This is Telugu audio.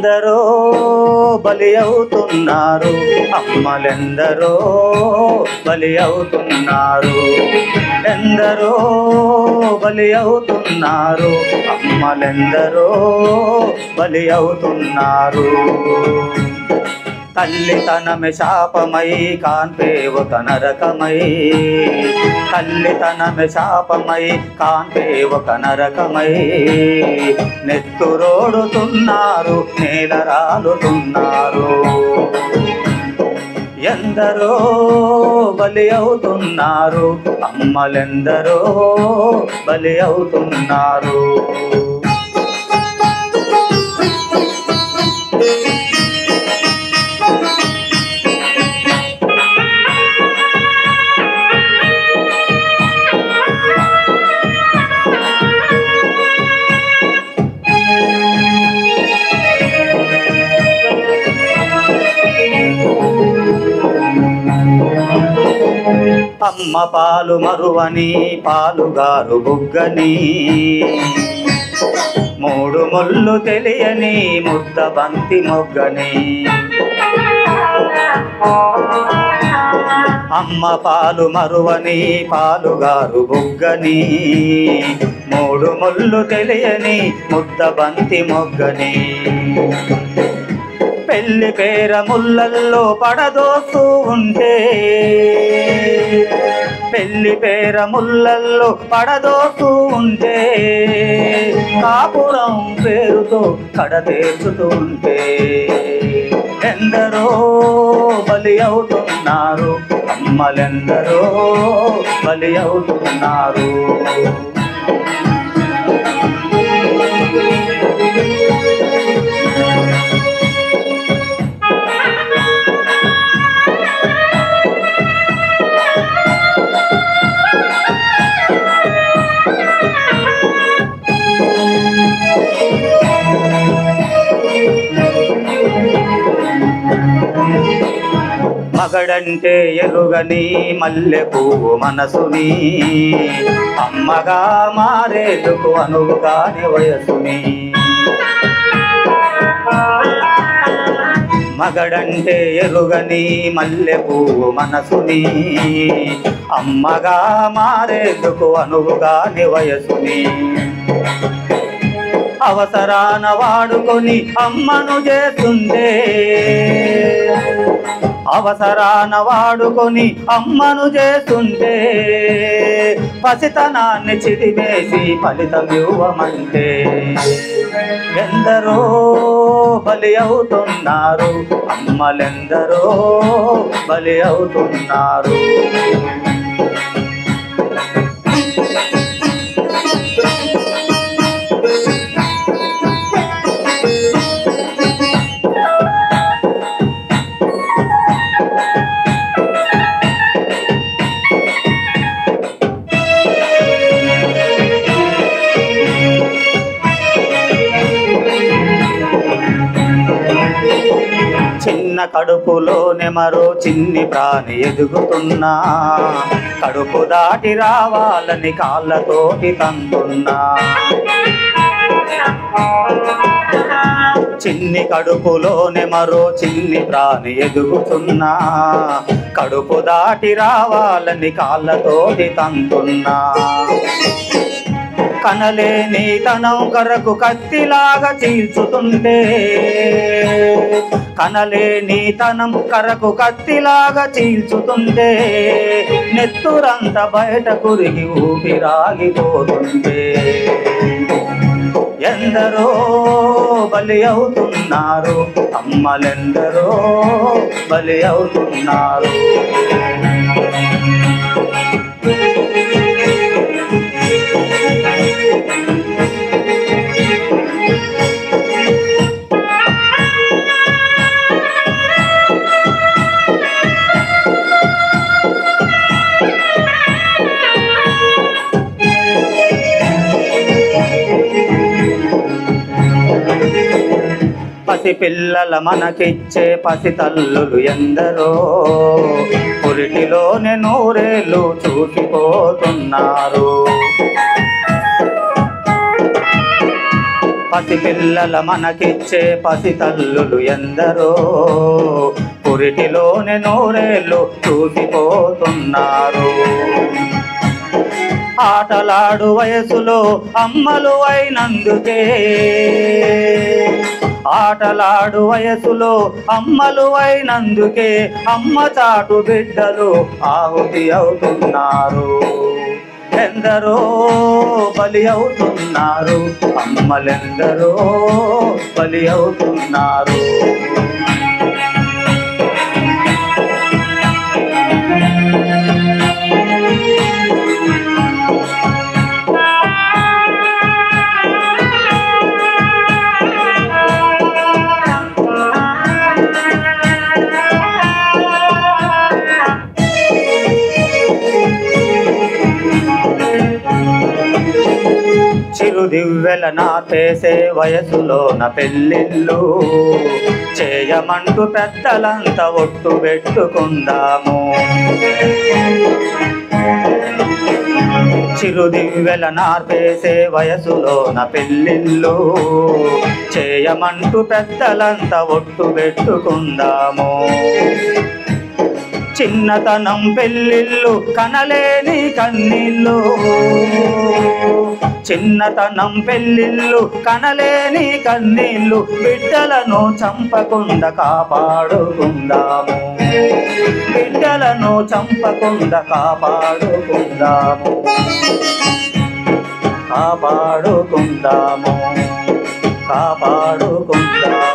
ఎందరో బలి అవుతున్నారు, అమ్మలెందరో బలి అవుతున్నారు. ఎందరో బలి అవుతున్నారు, అమ్మలెందరో బలి అవుతున్నారు. తల్లితనమే శాపమై కాన్పే ఒక నరకమై, తల్లితనమే శాపమై కాన్పే ఒక నరకమై. నెత్తురోడుతున్నారు, నేల రాలుతున్నారు. ఎందరో బలి అవుతున్నారు, అమ్మలెందరో బలి అవుతున్నారు. అమ్మ పాలు మరువని పాలుగారు బుగ్గని, మూడు ముళ్ళు తెలియని ముద్ద బంతి మొగ్గని. అమ్మ పాలు మరువని పాలుగారు బుగ్గని, మూడు ముళ్ళు తెలియని ముద్ద బంతి మొగ్గని. పెళ్లి పేర ముళ్ళల్లో పడదోస్తూ ఉంటే, పెళ్లి పేర ముళ్ళల్లో పడదోస్తూ ఉంటే, కాపురం పేరుతో కడతేర్చుతూ ఉంటే. ఎందరో బలి అవుతున్నారు, అమ్మలెందరో బలి అవుతున్నారు. మగడంటే ఎరుగని మల్లె పువ్వు మనసుని, అమ్మగా మారేందుకు అనువుగాని వయసుని. మగడంటే ఎరుగని మల్లె పువ్వు మనసుని, అమ్మగా మారేందుకు అనువుగాని వయసుని. అవసరాన వాడుకొని అమ్మను చేస్తుందే, అవసరాన వాడుకొని అమ్మను చేస్తుంటే, పసితనాన్ని చిదివేసి ఫలితమివ్వమంటే. ఎందరో బలి అవుతున్నారు, అమ్మలెందరో బలి అవుతున్నారు. చిన్న కడుపులోనే మరో చిన్ని ప్రాణి ఎదుగుతున్నా, కడుపు దాటి రావాలని కాళ్ళతోటి తంతున్నా. చిన్ని కడుపులోనే మరో చిన్ని ప్రాణి ఎదుగుతున్నా, కడుపు దాటి రావాలని కాళ్ళతోటి తంతున్నా. కనలేని తనం కొరకు కత్తిలాగా చీల్చుతుంటే, కనలేని తనం కొరకు కత్తిలాగా చీల్చుతుంటే, నెత్తురంత బయట కురిగి ఊపిరాగిపోతుంటే. ఎందరో బలి అవుతున్నారు, అమ్మలెందరో బలి అవుతున్నారు. పసి పిల్లల మనకిచ్చే పసి తల్లులు ఎందరో, పురిటిలోనే నూరేళ్ళు చూసిపోతున్నారు. పసిపిల్లల మనకిచ్చే పసి తల్లులు ఎందరో పురిటిలోనే నూరేళ్ళు చూసిపోతున్నారు. ఆటలాడు వయసులో అమ్మలు అయినందుకే, ఆటలాడు వయసులో అమ్మలు అయినందుకే అమ్మ చాటు బిడ్డలు ఆహుతి అవుతున్నారు. ఎందరో బలి అవుతున్నారు, అమ్మలెందరో బలి అవుతున్నారు. చిరుదివ్వెల నాపేసే వయసులోన పెళ్ళిళ్ళు చేయమంటూ పెద్దలంతా ఒట్టు పెట్టుకుందాము. చిరుదివ్వెల నాపేసే వయసులోన పెళ్ళిళ్ళు చేయమంటూ పెద్దలంతా ఒట్టు పెట్టుకుందాము. చిన్నతనం పెళ్ళిళ్ళు కనలేని కన్నీళ్ళు, చిన్నతనం పెళ్ళిళ్ళు కనలేని కన్నీళ్ళు, బిడ్డలను చంపకుండా కాపాడుకుందాము. బిడ్డలను చంపకుండా కాపాడుకుందాము. కాపాడుకుందాము. కాపాడుకుందాము.